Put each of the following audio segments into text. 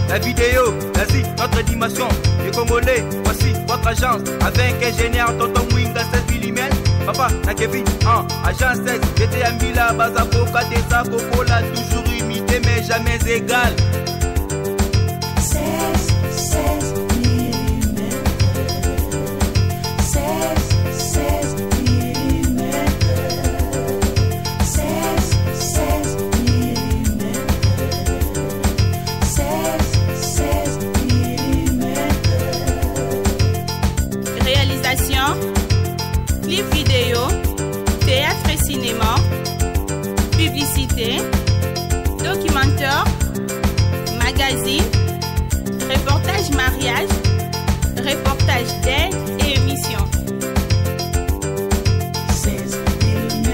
la vidéo, vas-y, notre dimension. Les Congolais, voici votre agence. Avec ingénieur Tonton Mwinga 16 mm. Papa, na Kevin, agence 16. J'étais à Mila, Bazako, Kadesa, Kokola, toujours imité mais jamais égal. 16 mm. 16 mm. 16 mm. 16 mm. Réalisation, clip vidéo, théâtre et cinéma, publicité, documentaire, magazine, reportage mariage, reportage d'aide et émission. 16 mm.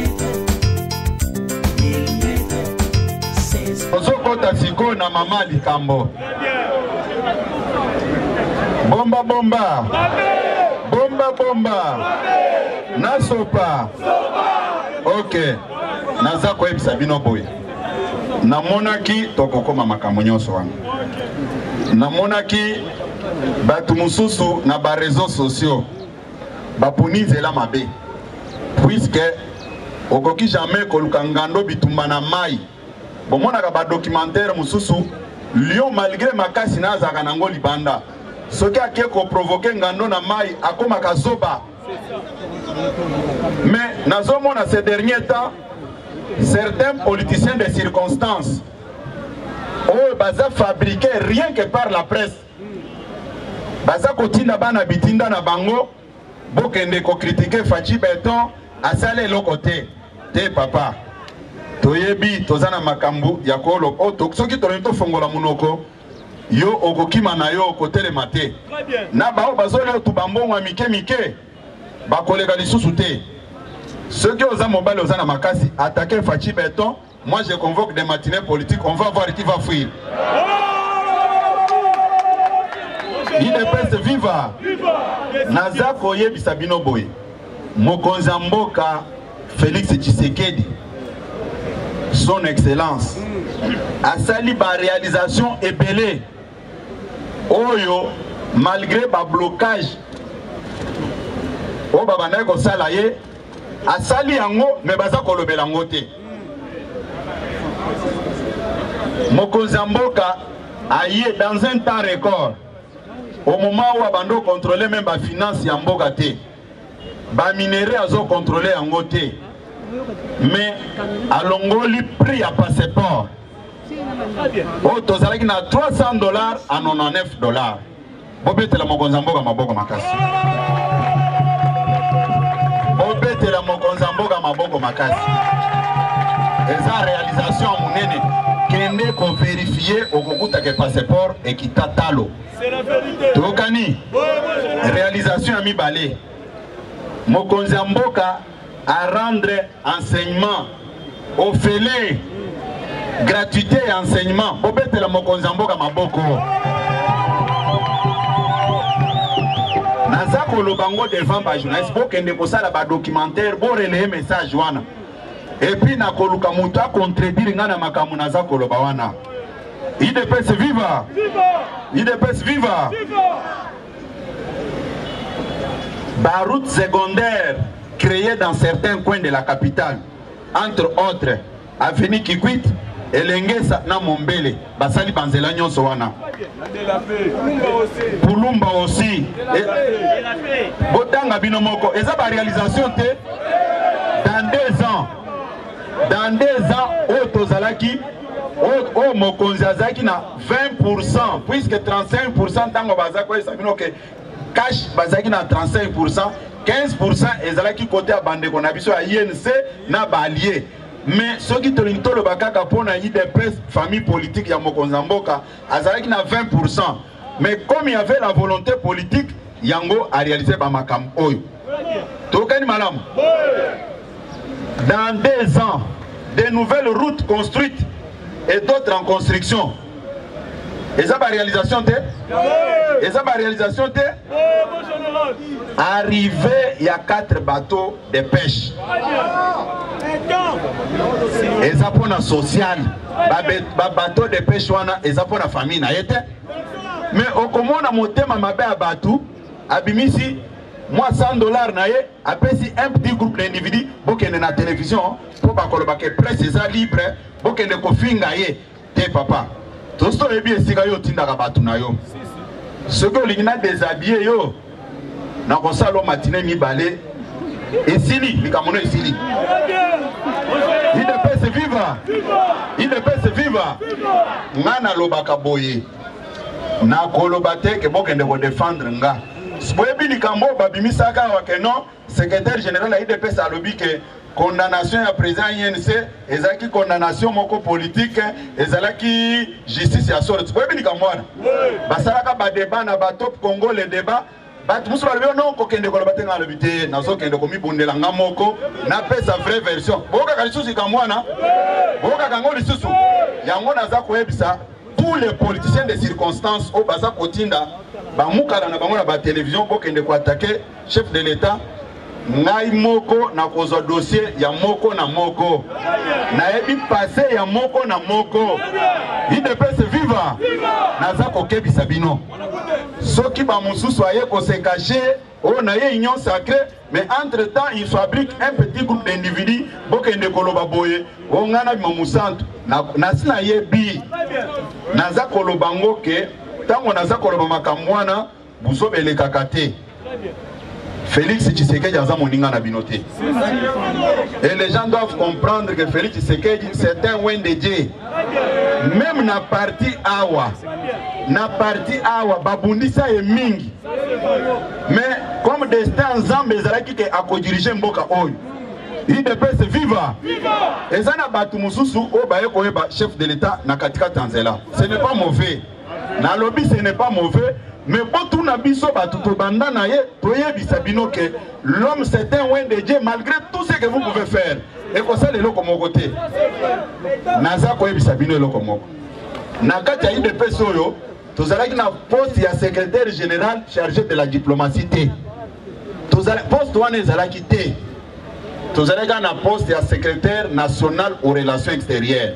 16. Ozokota siko na mama likambo. Bomba bomba. Bomba bomba. Nasopa. Ok. Naza koyebisa bino boye. Namonaki tokokoma makambo nyonso wana. Namonaki batu mususu na ba réseaux sociaux bapunizela mabe. Puisque okoki jamais koluka ngando bitumba na mai. Bomonaka ba documentaire mususu Lion malgré makasi na azaka nango libanda. Soki ake ko provoquer ngando na mai akoma kazoba. Mais nazomona ces derniers temps certains politiciens de circonstances ont fabriqué rien que par la presse. Baza kotinda bana bitinda na bango bokende ko critiquer Fachi Beton asale lo côté te papa toyebi tozana makambu ya kolo oto soki to fongola munoko yo okokima na yo kotele mate na bao bazole to bambongo mike mike bakolega lisusu te. Ceux qui osent mobile osent na makasi attaquer Fachi Beton, moi je convoque des matinées politiques, on va voir qui va fuir. IDPS viva. Naza koye bisabino boy. Mokonzi mboka Félix Tshisekedi, son excellence, a sali ba réalisation épelée. Oyo malgré ba blocage o baba na ko sala ye asali yango me baza kolobela yango te. Mokonzi mboka aye dans un temps record au moment où abando contrôler même ba finance ya mboka te. Ba minerai azo contrôler yango te. Mais alongoli prix à passeport. Oh tozalaki na $300 à $99. Bobete la mokonzi mboka maboko makasi. Bobete la mokonzi mboka maboko makasi. Eza réalisation monene kende ko vérifier okokuta ke passeport et kitatalo. C'est la vérité. Tokani. Réalisation ami balé. Mokonzi mboka à rendre enseignement au félé gratuité et enseignement. Bobete la mokonzi mboka maboko. Nazako lobango devant ba journaliste pour kende ko sala ba documentaire pour relayer message wana. Et puis na koluka mutu a contredire ngana makamu nazako loba wana. IDPS viva. IDPS viva. Ba route secondaire créée dans certains coins de la capitale, entre autres avenue Kikwit et Lengesa na Mombele, basali banzela nyonso wana. Pulumba aussi. Botanga binomoko. Eza ba réalisation te dans 2 ans. Dans 2 ans, Otozalaki, Mokonzi azaki na 20%, puisque 35% tango bazako esabino ke cash bazaki na 35%, 15% ezalaki côté à bandeko na biso ya INC na balié. Mais ceux qui te le bakaka pona IDPS famille politique ya Mokonzi mboka azalaki na 20%. Mais comme il y avait la volonté politique, yango a réalisé ba makam oyo. Tokani malam. Dans 2 ans, de nouvelles routes construites et d'autres en construction. Et ça, ma réalisation, et ça, ma réalisation, arrivé, il y a 4 bateaux de pêche. eza pona social ba bateau de pêche wana eza pona famille na yete mais okomona motema mabe ya batu abimisi moi $100 na ye apesi un petit groupe d'individus bokende na télévision po bakoloba ke presse eza libre bokende kofinga ye te papa tosto ebi esika yo tindaka batu na yo soki olingi na déshabiller yo na kosala matine mibale esili likamono esili il ne peut se vivre il ne peut se vivre nga nalobaka boye na koloba te ke bokende ko défendre nga boyebi likambo babimisaka awa ke non secrétaire général ya IDPS alobi ke condamnation ya président INC ezalaki condamnation moko politique ezalaki justice ya sorte boyebi likambo wana basalaka badébat na batop Congo le débat batu musu balobi non kokende koloba te nga alobi te nazokende komibundela nga moko napesa vraie version bokaka lisusu likambo wana bokaka ngo lisusu yango naza koyebisa tous les politiciens de circonstances au baza kotinda bamukala na bango na ba télévision bokende ko attaquer chef de l'état ngai moko na kozwa dossier ya moko na moko na ebi passé ya moko na moko il ne peut se vivre naza kokebisa bino soki ba mususu aye ko se cacher o na ye union sacrée mais entre temps il fabrique un petit groupe d'individus bokende koloba boye o ngana bimusantu na sina yebi naza koloba ngoke tango naza koloba makamwana buzobelekaka te Félix Tshisekedi aza moninga na binote. Et les gens doivent comprendre que Félix Tshisekedi c'est un Wendedje. Même na parti awa babundisa e mingi. Mais comme destin Nzambe ezalaki ke akodirige mboka oyo. Il ne peut se vivre. Et ça na batu mususu o baye koyeba chef de l'état na katika Tanzela. Ce n'est pas mauvais. Na lobby ce n'est pas mauvais. Mais pour tout nabiso batuto banda na ye toyebisa bino que l'homme c'est un Wendedje malgré tout ce que vous pouvez faire. Et comme ça les loko moko te. Naza koyebisa bino loko moko. Na kati ya IDPS oyo tozalaki na poste ya secrétaire général chargé de la diplomatie te. Poste wana ezalaki te. Tozalaki na poste ya secrétaire national aux relations extérieures.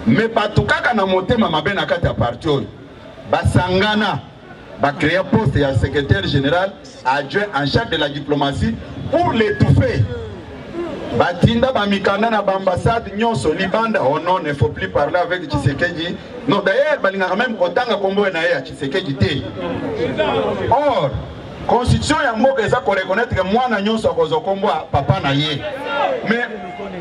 Mais batukaka na motema mabe na kati ya parti oyo. Basangana va créer un poste de secrétaire général adjoint en charge de la diplomatie pour l'étouffer. Batinda bamikanda na ambassade nyonso libanda. Oh non, il ne faut plus parler avec Tshisekedi. Non, d'ailleurs, balinga même kotanga kombo na ya Tshisekedi te. Or, constitution ya mboka eza ko reconnaître que mwana nyonso akozo kombo papa na ye. Mais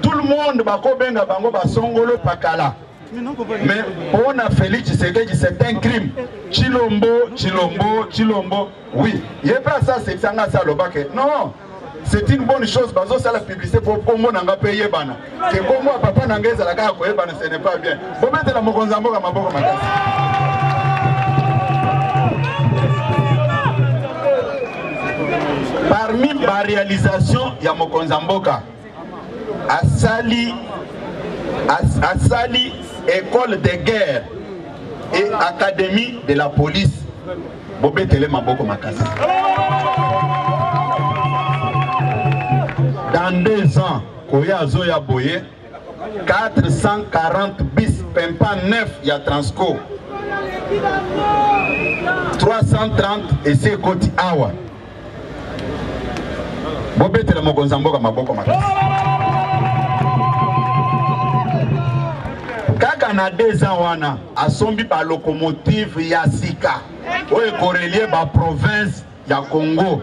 tout le monde bako benga bango basongolo pakala. Mais pour Félix Tshisekedi c'est un crime. Chilombo. Oui, il n'y a pas ça, c'est ça, non, c'est une bonne chose. Parce que la publicité pour Congo n'a pas payé. Que Congo papa n'a pas la gare, ce n'est pas bien. Vous mettez la Mokonzambo à ma boca. Parmi les réalisations, il y a Mokonzamboka. Asali école de guerre et académie de la police. Bobetele Maboko Makasi. Dans 2 ans, Koya Zoya Boye, 440 bis, Pempa 9, il y a Transco. 330 et c'est Koti Awa. Bobetele Mokonzamboka Maboko Makasi. Kaka na 2 ans wana asombi ba locomotive ya sika oyo korelie ba province ya Congo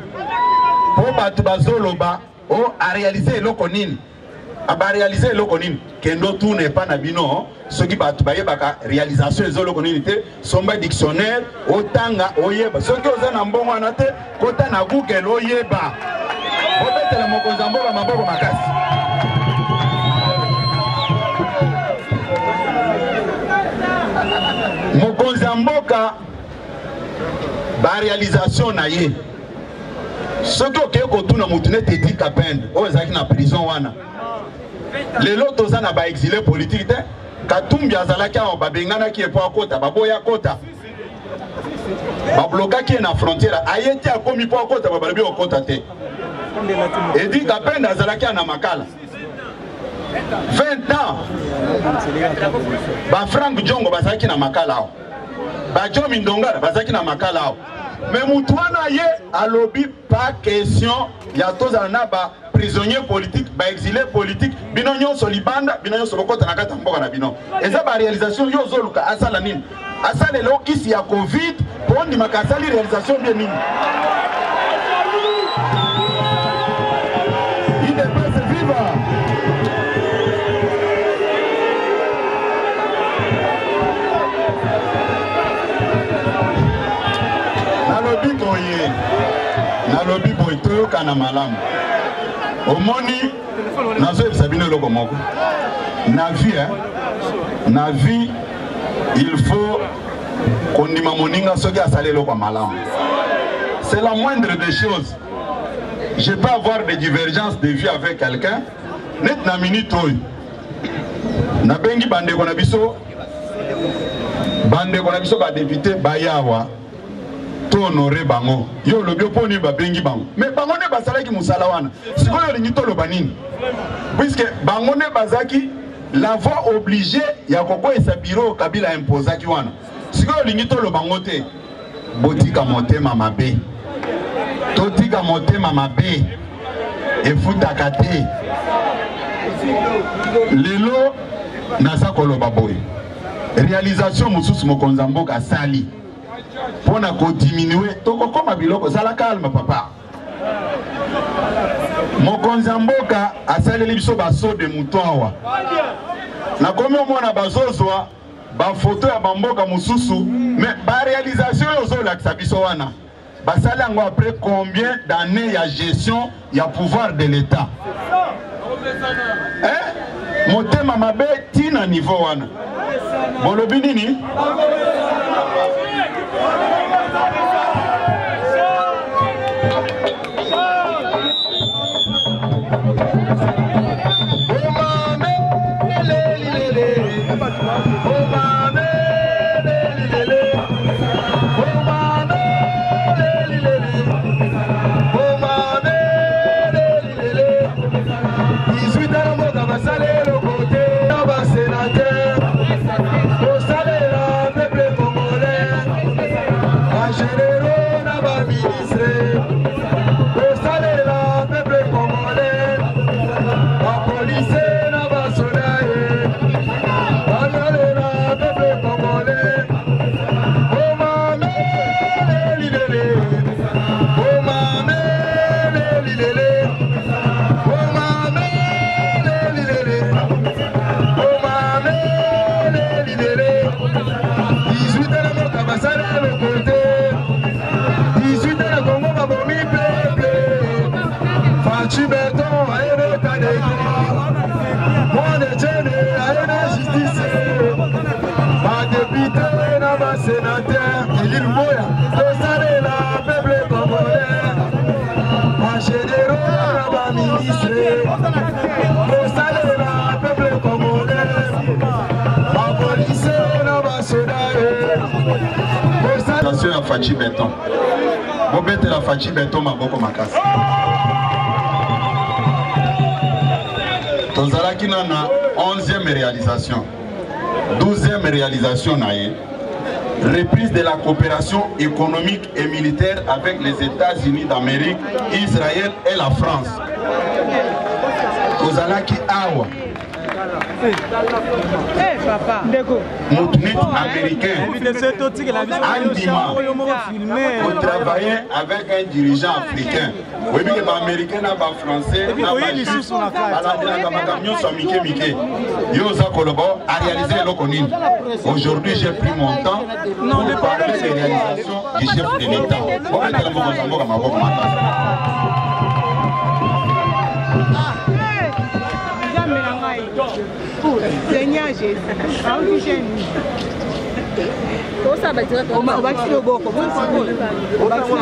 po batu bazoloba o a réaliser eloko nini aba réaliser eloko nini kendo tout n'est pas na bino soki batu bayebaka réalisation ezoloko nini te somba dictionnaire otanga oyeba soki oza na mbongo wana te kota na Google oyeba bobetela Mokonzamboka maboko makasi. Mokonzamboka ba réalisation na ye soki okeye kotuna mutu nete eti kapende oyo ezalaki na prison wana lelo toza na ba exilé politique te Katumbi azalaki awa babenganaki epo akota baboya akota bablokaki ye na frontière ayeti akomi po akota babalobi okota te edi kapende azalaki na makala 20 ans. Ba Frank Djongo bazaki na makalao. Ba Jomi Ndongala bazaki na makalao. Mais Moutouana ye a lobby pas question ya tozala na ba prisonnier politique, ba exilé politique, bino nyonso libanda, bino nyonso bokota na kata mboka na bino. Eza ba réalisation yo zoluka asala nini? Asala lelo kisi ya Covid, pondi makasali réalisation bien nini? Il dépasse viva. Nalobi boye toyoka na malamu omoni nazoyebisa bino eloko moko na vie il faut kondima moninga soki asali eloko ya malamu. C'est la moindre des choses. Je peux avoir des divergences de vie avec quelqu'un net na minute oyo nabengi bandeko na biso ba député bayawa to honorer bango yo lobio poni ba bengi bango mais bango ne basalaki musala wana sikoyo lingi to loba nini puisque bango ne bazaki la voie obligée ya koko esa bureau Kabila imposaki wana sikoyo lingi to loba ngote botika motema mabe totika motema mabe efutaka te lelo nasa koloba boye réalisation mususu mokonzi mboka sali pour na diminuer toko koma biloko sala calme papa mokonzi mboka asaleli biso baso de mutwawa na komi omona bazozwa ba photo ya bamboka mususu mais ba réalisation yozo lakisa biso wana basali yango après combien d'années ya gestion ya pouvoir de l'état motema mabe tina niveau wana bolobi nini sénateur, il Moya, le peuple congolais, en général, ministre, le peuple congolais, en police, attention à Fachi Béton. Vous mettez la Fachi Béton, ma boko makasi. Tozalaki na 11e réalisation, 12e réalisation naïe. Reprise de la coopération économique et militaire avec les États-Unis d'Amérique, Israël et la France. Kozalaki awa. Moutounit américain. Andima. Pour travailler avec un dirigeant africain. Oui, mais les Américains, les Français, les aujourd'hui, j'ai pris mon temps pour parler des réalisations du chef de l'État.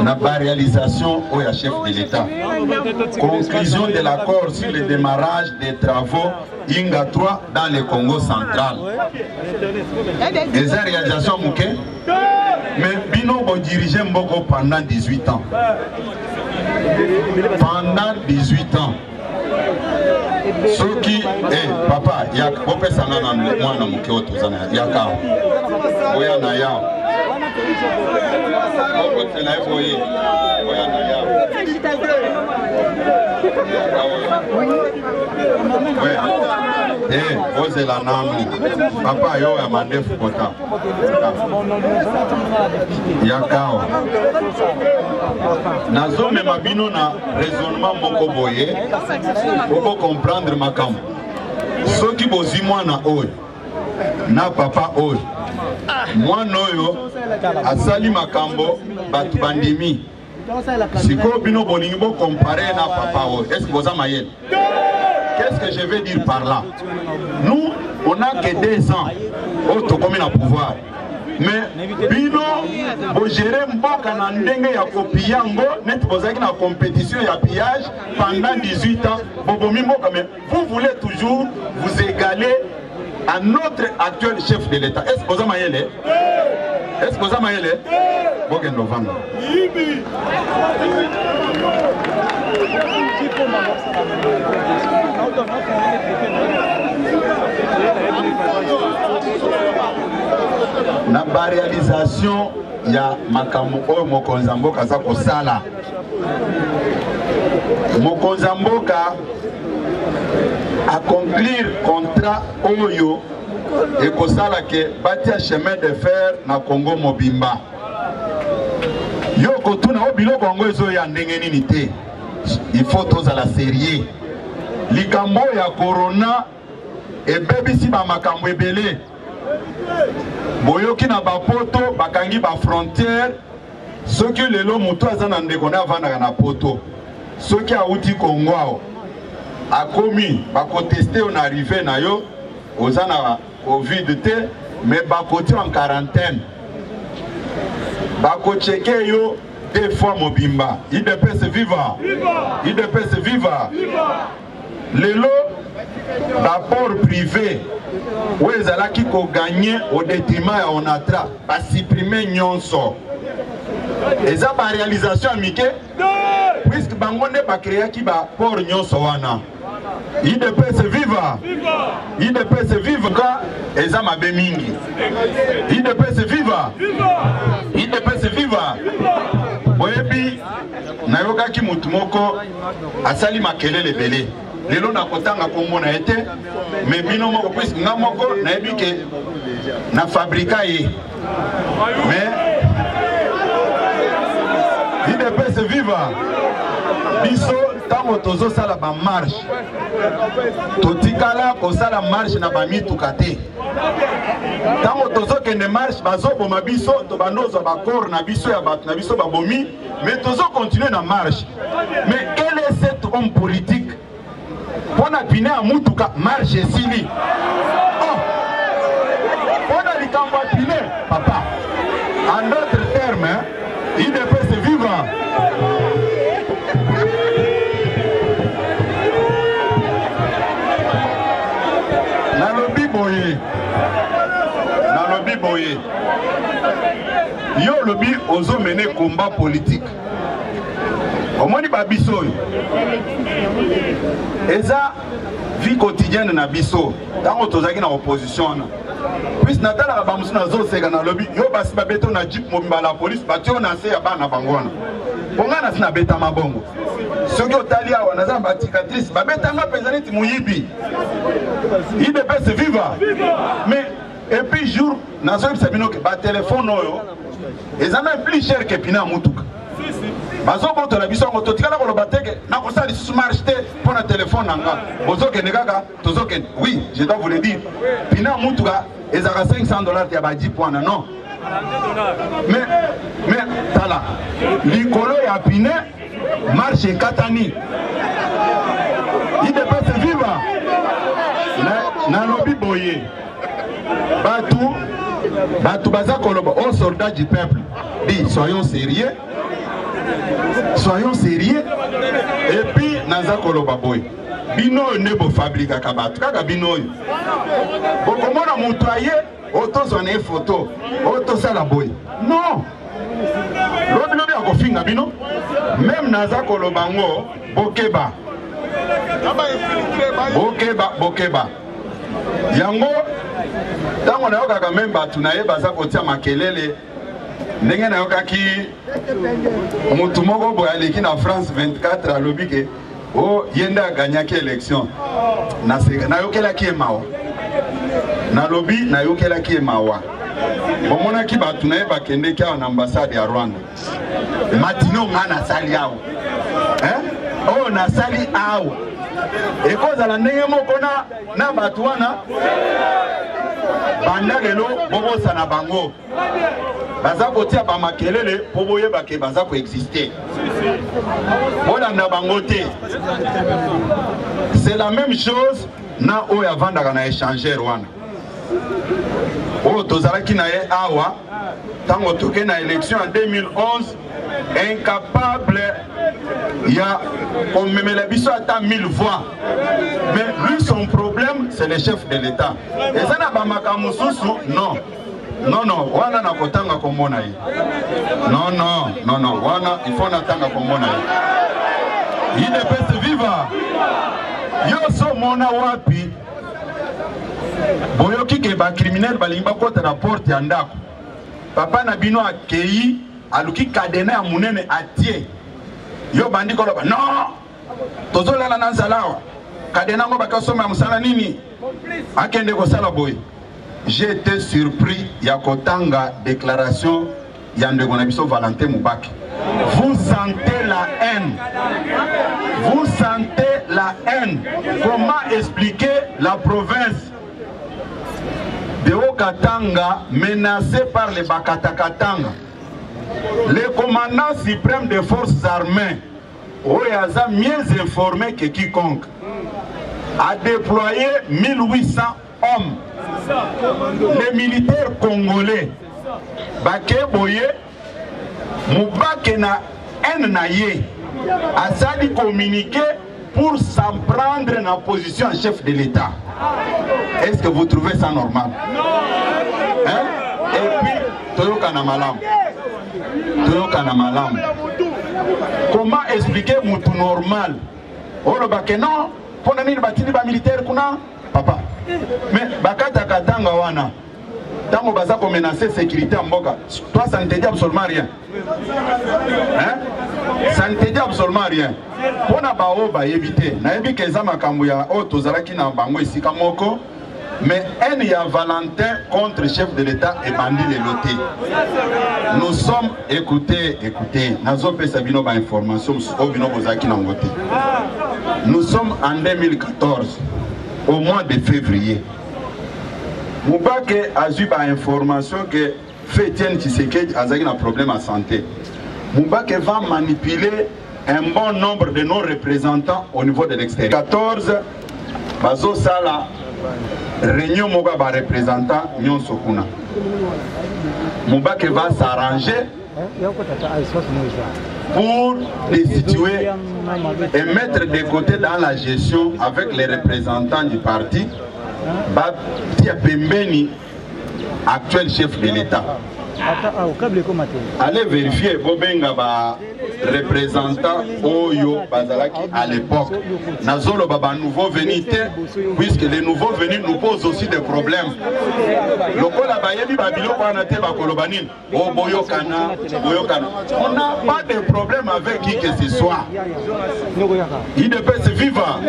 La réalisation au chef de l'État. Conclusion de l'accord sur le démarrage des travaux Inga 3 dans le Congo central. Des réalisations mouké, mais Bino va diriger Mboko pendant 18 ans. Pendant 18 ans. Soki, papa, il y a un mwana muke otuzana yaka. Oya na ya. Oya na boye. Oya na ya. Ose la nanu. Papa yo ya mandefu kota. Yakao. Nazome mabino na raisonnement moko boye. Pour comprendre ma camp. Ceux qui bozi mwana oyo na papa oyo mwana oyo asali makambo batu bandimi siko bino bolingi bo comparer na papa oyo. Est-ce que vous avez mayel? Qu'est-ce que je veux dire par là? Nous on n'a que 2 ans auto comme na pouvoir. Mais bino bo gérer mboka na ndenge ya kopiyango net bozaki na compétition ya pillage pendant 18 ans bobomi mboka, mais vous voulez toujours vous égaler à notre actuel chef de l'État. Est-ce que vous avez mayele? Est-ce que vous avez mayele? Bogen Novanga. Na ba réalisation ya makambo oyo mokonza mboka za kosala. Mokonza mboka accomplir contrat oyo et kosala ke batia chemin de fer na Congo mobimba. Yo kotuna obiloko ngo ezo ya ndenge nini te. Il faut tozala sérieux. Likambo ya corona ebebisi ba makambo ebele. Boyoki na bapoto bakangi ba frontière soki lelo mutu azana ndeko na vanda na poto soki auti Congo akomi bakotester on arrivé na yo ozana covid te mais bakoti en quarantaine bakocheke yo 2 fois mobimba. IDPS viva, IDPS viva. Lelo rapport privé où ils allaient gagner au détriment à Onatra, à supprimer nyonso. Et ça, par réalisation amicale, puisque Bangonde va créer qui va pour nyonso wana. IDPS viva, IDPS viva, et ça m'a bémingi. IDPS viva, IDPS viva. Oyebi, nayoka ki mutumoko asali makelele belé. Lelo na kotanga kombo na été mais bino moko puisque nga moko na ebike na fabrika ye mais IDPS viva biso tango tozo sala ba marche totikala ko sala marche na ba mituka te tango tozo kende marche bazo boma biso to bandozo ba corps na biso ya bat na biso ba bomi mais tozo continuer na marche. Mais quel est cet homme politique pour na pine à mutuka marche sili? Oh, pour na likambo pine papa. En d'autres termes, IDPS vivant. Na lobi boye. Na lobi boye. Yo lobi ozo mener combat politique. Omoni ba biso eza vie quotidienne na biso tango tozaki na opposition na puis natala ba musu na zo seka na lobby yo basi ba beto na jeep mobimba la police batio na se ya bana bangona ponga na sina beta mabongo soki otali awa naza ba cicatrice ba beta nga pezani ti muyibi IDPS viva. Mais et puis jour nazo bisabino ke ba téléphone oyo eza même plus cher que pina mutuka. Bazobo to la biso ngo totikala ko lobateke na ko sali marche te pour na téléphone nanga bozoke nekaka tozoke. Oui, je dois vous le dire, pina mutuka ezaka $500 ya ba 10 points non. Mais tala likolo ya pine marche katani IDPS viva na lobby boye batu baza koloba aux soldats du peuple dit soyons sérieux. Soyons sérieux. Et puis naza koloba boy bino nebo fabrica kabatu kaka bino bokomona mutu aye otozone photo otosala boy non lobi lobi akofinga bino même naza koloba ngo bokeba bokeba yango tango nayokaka meme bato na ye baza kotia makelele ndenge nayokaki motu moko boye aleki na France 24 alobi ke o ye nde aganyaki élection nayokelaki ye mawa nalobi nayokelaki ye mawa bomonaki bato na ye bakendeki awa na ambassade ya Rwanda matino nga nasali awa oyo nasali awa ekozala ndenge moko na bato wana banda lelo bobosana bango baza kotia bamakelele mpo boyebake baza koexiste bolanda bango te. C'est la même chose na oyo avandaka na échangeur wana oyo tozalaki na ye awa ntango toke na élection en 2011 incapable ya komemela biso ata 1000 voix. Mais lui son problème c'est le chef de l'État. Et ça na bamaka mosusu non wana na kotanga komona ye non wana il faut natanga komona ye ine pese viva yo so mona wapi boyoki ke ba criminel balingi bakota na porte ya ndako papa na bino akei aluki kadena ya munene atie yo bandi koloba non tozolala na nzalawa kadena ngo bakasoma musala nini akende kosala boye. J'ai été surpris ya kotanga déclaration ya ndeko na biso Valentin Mubaki. Vous sentez la haine. Vous sentez la haine. Comment expliquer la province de Haut-Katanga menacée par les Bakatakatanga? Le commandant suprême des forces armées, Oyaza mieux informé que quiconque, a déployé 1800 hommes. Les militaires congolais, Baké Boye, Mubake na Naye, a sali communiqué pour s'en prendre en position en chef de l'État. Est-ce que vous trouvez ça normal? Et puis, Toyoka na malam. Comment expliquer moutou normal? Oh, le Baké non, pour nani batini ba militaire kuna, papa. Mais bakata katanga wana tango baza ko menacer sécurité mboka toi ça ne te dit absolument rien ça ne te dit absolument rien pona bao ba éviter na yebi ke za makambo ya o tozalaki na bango esika moko mais un ya Valentin contre chef de l'État et bandit les lotés. Nous sommes écoutez nazo pesa bino ba information o bino bozaki na ngote. Nous sommes en 2014 au mois de février. Mubake a eu l'information que Fétienne Tshisekedi a un problème à santé. Mubake va manipuler un bon nombre de nos représentants au niveau de l'extérieur. 14, Bazo Sala, réunion Moga ba représentant Nyon Sokuna. Mubake va s'arranger pour destituer et mettre de côté dans la gestion avec les représentants du parti Batia Pembeni, actuel chef de l'État. Allez vérifier Bobenga ba représentant Oyo Bazalaki à l'époque. Nazolo Baba nouveau venu puisque les nouveaux venus nous posent aussi des problèmes. Lokola Bayebi Babilo Panate Bakolobanine. Oh Boyokana. On n'a pas de problème avec qui que ce soit. Il ne peut se vivre.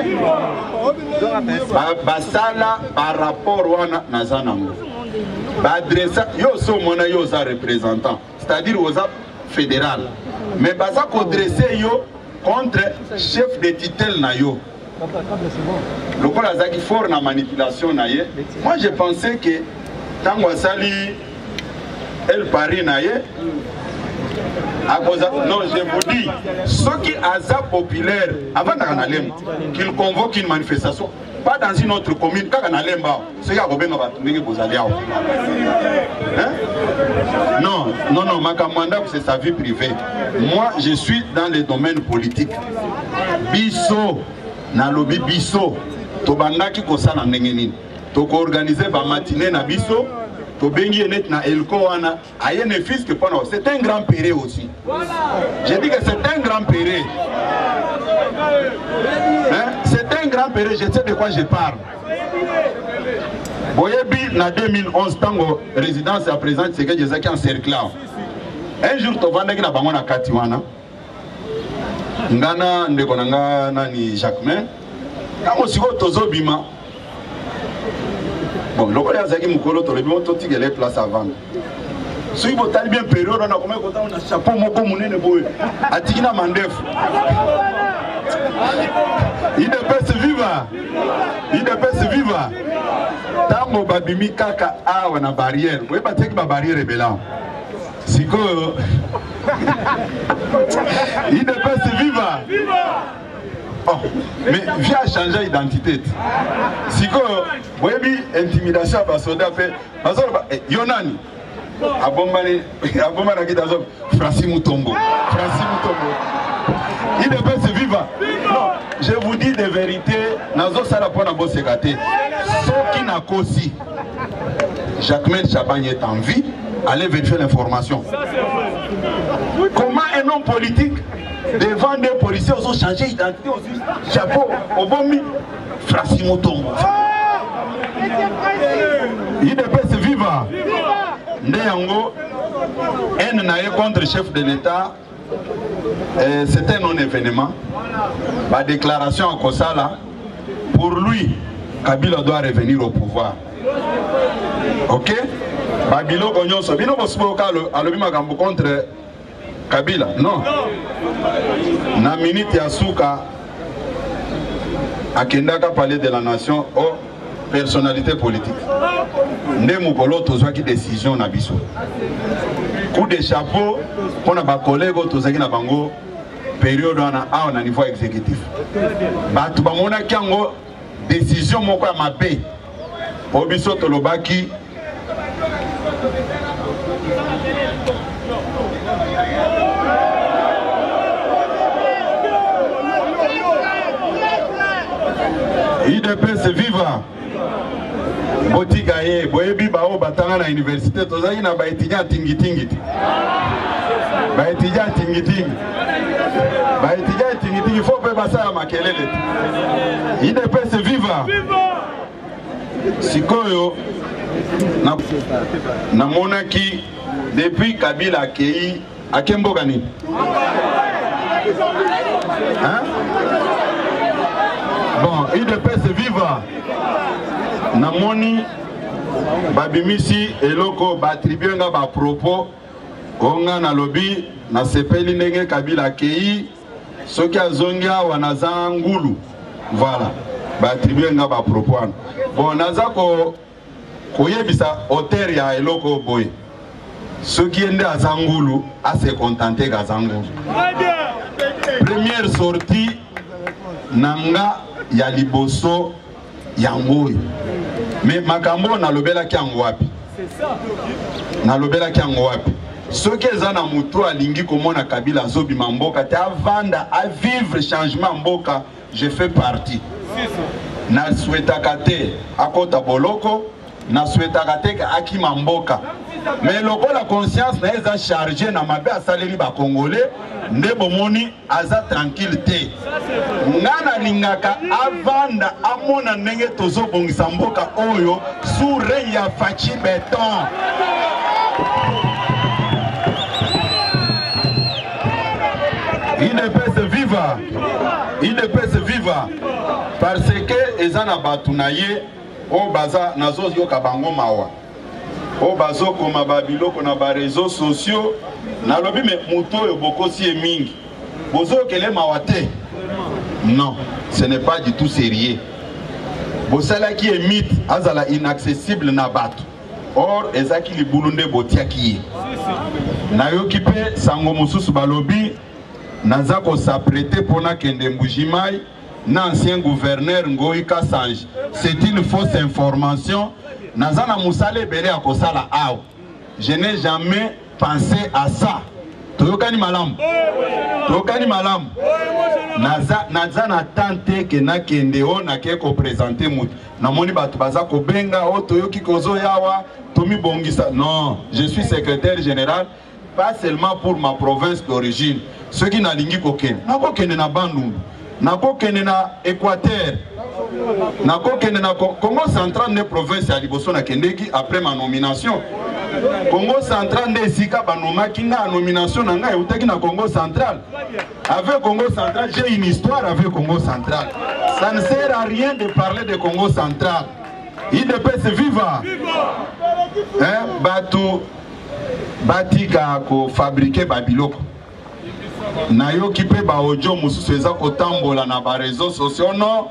Basala par rapport à Nazanamo. Badressa, yo so mona yo sa représentant, c'est-à-dire aux fédéral. Mais baza ko dresser yo contre chef de titel na yo. Le quoi la zaki fort na manipulation na ye. Moi je pensais que tango sali El Paris na ye. Non, je vous dis, ceux qui aza populaire avant d'analer qu'il convoque une manifestation. Pas dans une autre commune, quand on a l'emba, c'est qu'il y a non, ma commandant, c'est sa vie privée. Moi, je suis dans le domaine politique. Bisso, na lobby Bisso, Tobanda qui kosa na nengenin. Toko organiser ba matinée na Bisso, to bengi net na elko wana ayene fils que pendant c'est un grand péré aussi. J'ai dit que c'est un grand péré. Hein? C'est un grand péré, je sais de quoi je parle. Boyebi na 2011 tango résidence à présent c'est que Jezaki en cercle. Un jour to vanda na bango na kati wana. Ngana ndeko nanga nani Jacquemin. Kamo siko tozo bima. Bon, le collègue Zaki Moukolo, tu as bien tout les places à vendre. Si vous avez bien période, on a combien de temps on a chapeau, mon communé de boue. A Tigina Mandef. Il ne peut se vivre. Il ne peut se vivre. Tango Babimi Kaka a une barrière. Vous voyez pas que ma barrière est belle. Si que. Il ne peut se vivre. Oh, mais viens changer d'identité. Si vous voyez intimidation à soldat fait, Yonani, Abombani, Abombani qui d'azov, Francis Moutombo, Francis Moutombo. Il ne peut se vivre. Non, je vous dis des vérités. Nazo Salapona Bosekate, ce qui n'a qu'aussi. Jacquemin Chabagne est en vie. Allez vérifier l'information. Comment un homme politique devant des policiers ont changé d'identité aussi. Chapeau, au bon mi, Francis Moutombo. Il ne peut se vivre. Néango, un naïe contre le chef de l'État, c'est un non-événement. La déclaration à Kosala, pour lui, Kabila doit revenir au pouvoir. Ok? Babilo Gonyon, Sobino Bosboka, le contre Kabila, non. Na minute Yasuka Akendaka parler de la nation aux personnalités politiques. Ndemukolo tozwaki décision na biso. Coup de chapeau pour na ba collègue tozaki na bango période on a niveau exécutif. Batu bamona kiango décision moko ya mabe. Obiso tolobaki IDPS viva. Botigaye, boyebi bao batanga na université, tozaki na ba étudiant tingitingi. Ba étudiant tingitingi. Ba étudiant tingitingi, faut pas passer à makelele. IDPS viva. Sikoyo na monaki depuis Kabila akei akembogani. Hein? Bon, IDPS viva. Namoni babimisi eloko batribuer nga ba propos onga na lobi na sepeli ndenge Kabila kei soki azongia wanaza ngulu. Voilà. Batribuer nga ba propos. Bon, naza ko koyebisa auteur ya eloko boy. Soki ende azangulu a se contenter gazangulu. Première sortie nanga ya liboso yangoy. Mais makambo na lobela ki angwapi. Na lobela ki angwapi. Soki ezana mutu alingi komona Kabila zobima mboka te avanda a vivre changement mboka, je fais partie. Na souhaitaka te akota boloko, na souhaitaka te akima mboka. Mais loko la conscience na eza chargé na mabe asaleli ba congolais ndebo moni aza tranquille te. Ngana lingaka avanda amona ndenge tozo bongisa mboka oyo sous règne ya Fachi Beton. IDPS viva. IDPS viva. Parce que ezana batunaye o baza nazo yoka bango mawa. O bazo koma babiloko na ba réseaux sociaux na lobi me muto yo bokosi mingi. Bozo kele mawate. Non, ce n'est pas du tout sérieux. Bosala qui est mythe azala inaccessible na batu. Or ezaki libulunde botiaki. Na yokipe sango mususu balobi naza ko s'apprêter pona kende mbujimai na ancien gouverneur Ngoï Kassange. C'est une fausse information. Nazana Moussale Belé à Kosala Aou. Je n'ai jamais pensé à ça. toyokani malamu toyokani malamu naza na tante ke nakende o nake kopresente mutu namoni bato baza kobenga o toyoki kozo yawa tomibongisa. Non, je suis secrétaire général pas seulement pour ma province d'origine. Ceux qui nalingi kokende nakokende na Bandundu, nakokende na Équateur, nakokende na Congo central ne province ya liboso nakendeki après ma nomination. Congo central nde esika banomaki nga nomination na ngai eutaki na Congo central. Avec Congo central, j'ai une histoire avec Congo central. Ça ne sert à rien de parler de Congo central. IDPS viva. Hein, batu batika ko fabriquer babiloko. Nayoki pe ba audio mususu eza kotambola na ba réseaux sociaux non.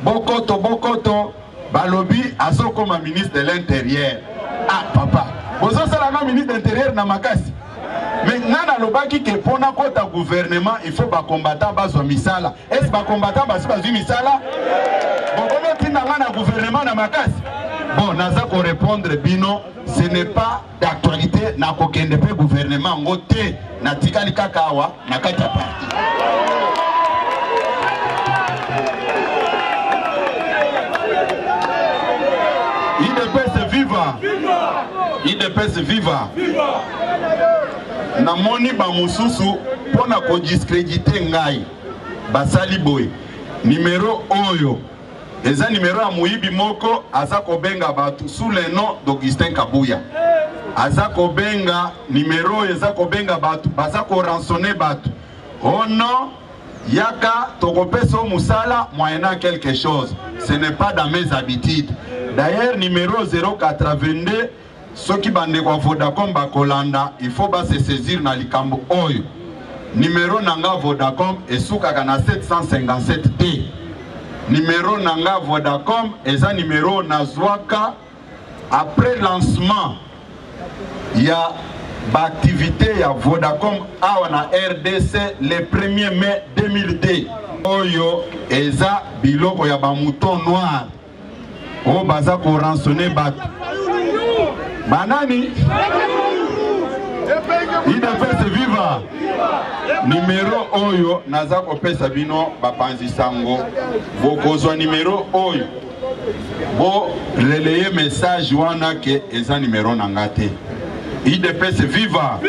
Bokoto balobi azokoma ministre de l'intérieur. Ah papa, bozo sala na ministre de l'intérieur na makasi. Mais nana lobaki ke pona kota gouvernement il faut ba combattant bazwa misala. Est-ce ba combattant basi bazwi misala? Bokono tinda na gouvernement na makasi. Bon, naza ko répondre bino, ce n'est pas d'actualité na kokende pe gouvernement ngote na tikali kakawa na kati ya parti. IDPS viva. IDPS viva. Na moni ba mususu pona ko discréditer ngai basali boy numéro oyo eza numéro ya muibi moko aza kobenga batu sous le nom d'Augustin Kabuya. Aza kobenga numéro eza kobenga batu baza ko rançonner batu. Oh non, yaka tokopeso musala moyennant quelque chose. Ce n'est pas dans mes habitudes. D'ailleurs numéro 082 ceux qui bande kwa Vodacom bakolanda, il faut ba se saisir na likambo oyo. Numéro nanga Vodacom esukaka na 757D. Numéro nanga Vodacom eza numéro nazwaka après lancement ya activité ya Vodacom awa na RDC le 1er mai 2002. Oyo eza biloko ya ba mouton noir. O baza ko rançonner bat. Banani IDPS viva. Numéro oyo naza kopesa bino bapanzi sango. Bokozwa numéro oyo. Bo relayer message wana ke eza numéro nangate. IDPS viva.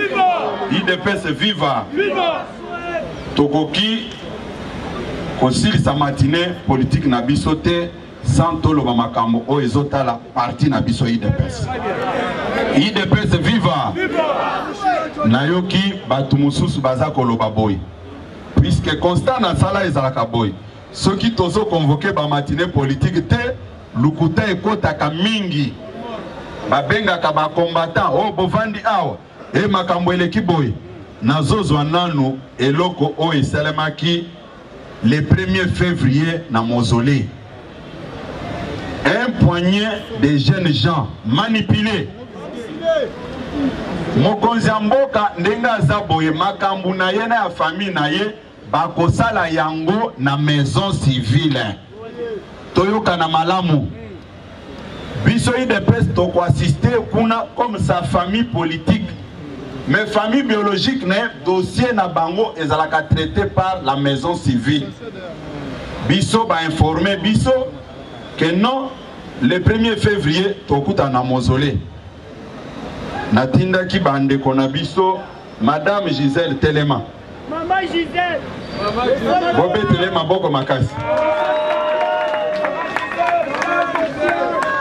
IDPS viva. Tokoki kosilisa matinée politique na biso te sans toloba makambo o ezotala parti na biso IDPS. IDPS viva. Nayoki batu mususu baza koloba boy. Puisque constat na sala ezalaka boy. Ceux qui tozo convoqué ba matinée politique te lukuta ekotaka mingi. Babenga ba combattant o bovandi awa e makambo eleki boy. Nazozwa nanu eloko o esalemaki le 1er février na mausolée. Un poignet de jeunes gens manipulés. Mokonzi mboka ndenga za boye makambu na ye na ya famille na ye bakosala yango na maison civile. Toyoka na malamu. Biso IDPS toko assister kuna comme sa famille politique. Mais famille biologique na dossier na bango ezalaka traité par la maison civile. Biso ba informer biso que non, le 1er février, tokuta na mausolée. Natinda ki bande konabiso, Madame Gisèle Telema. Maman Gisèle. Bobe Telema boko makasi.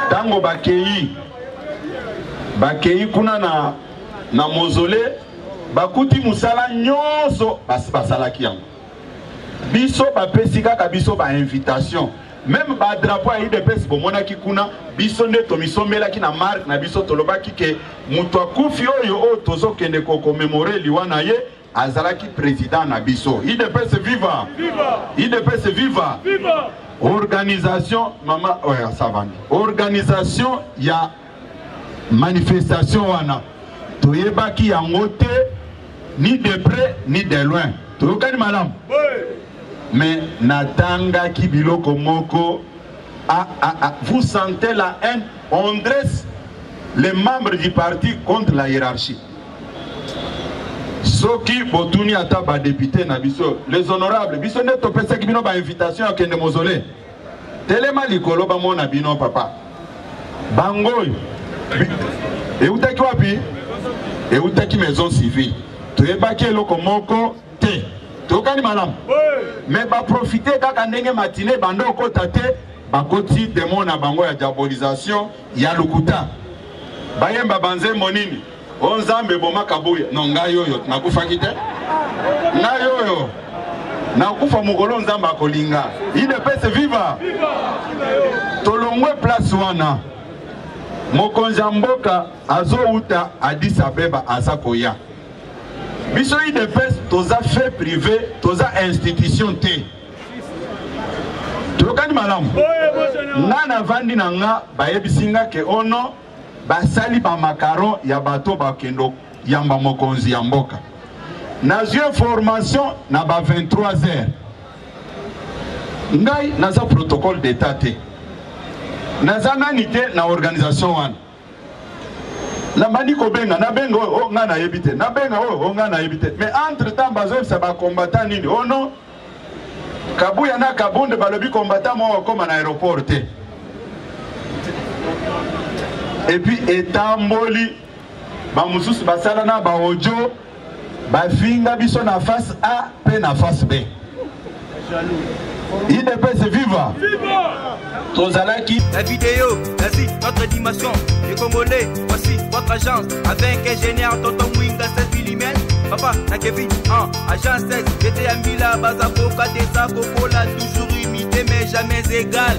Tango bakei kuna na mausolée, bakuti musala nyonso basala kiyango. Biso bapesika ka biso ba invitation. Même ba drapeau à IDPS bomona ki kuna biso nde to misombela ki na marque na biso tolobaki ke mutu akufi oyo o tozo kende ko commémorer liwana ye azalaki président na biso. IDPS viva. IDPS viva. Organisation mama oya savani. Organisation ya manifestation wana toyebaki yango te ni de près ni de loin. Toyokani malamu. Mais natanga ki biloko moko vous sentez la haine, on dresse les membres du parti contre la hiérarchie. Soki botuni ata ba député na biso, les honorables, biso ne topesa ki bino ba invitation à kende mausolée. Telema likolo ba mona bino papa. Bangoy. Et utaki wapi? Et utaki maison civile. Toyebaki eloko moko te. Tokani malam. Mais ba profiter kaka ndenge matinée bando kota te, ba koti démon na bango ya diabolisation ya lukuta. Bayemba banze monini. Onzambe boma kabuya. Non ngayoyo nakufaki te. Ngayoyo. Nakufa mukolo nzamba kolinga. Il ne peut se vivre. Tolongwe place wana. Mokonza mboka azo uta Addis Abeba azakoya. Biso IDPS toza fait privé, toza institution te. Tokani malamu. Nana vandi nanga bayebisinga ke ono basali ba makaron ya bato bakendo yamba mokonzi ya mboka. Nazio formation na ba 23h. Ngai naza protocole d'état te. Naza nani te na organisation wana. La maniko benga na benga o nga na yebite na benga o nga na yebite. Mais entre temps bazo sa ba combattant nini oh non. Kabuya na kabunde balobi combattant mo koma na aéroport te. Et puis etamboli ba mususu basala na ba ojo ba finga biso na face A pe na face B. Il ne peut se vivre. La vidéo, vas-y, notre dimension. Les Congolais, voici votre agence. Avec ingénieur Tonton Mwinga 16 mm. Papa, na Kevin, agence 16. J'étais à Mila, Bazako, Kadesa, Kokola, toujours imité mais jamais égal.